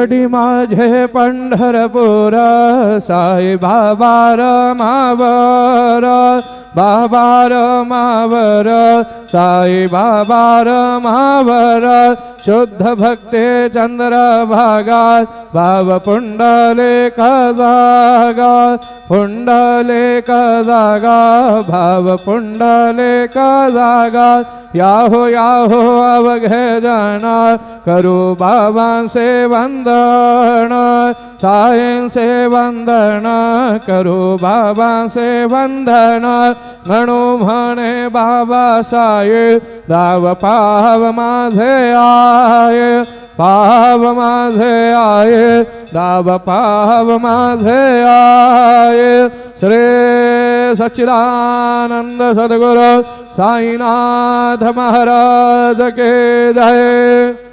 माझे पंढरपूर साई बाबा रमावर बाबा रमावर साई बाबा रमावर शुद्ध भक्ते चंद्रभागा भाव पुंडलिक जागा पुंडलिक जागा भाव पुंडलिक जागा याहो याहो अवघे जन करू बाबांचे वंदन साईं से वंदन करू बाबांचे वंदन म्हणू म्हणे बाबा साई दाव पाव माझे आये पाव माझे आये दाव पाव माझे आये श्री सच्चिदानंद सद्गुरु साईनाथ महाराज के जय।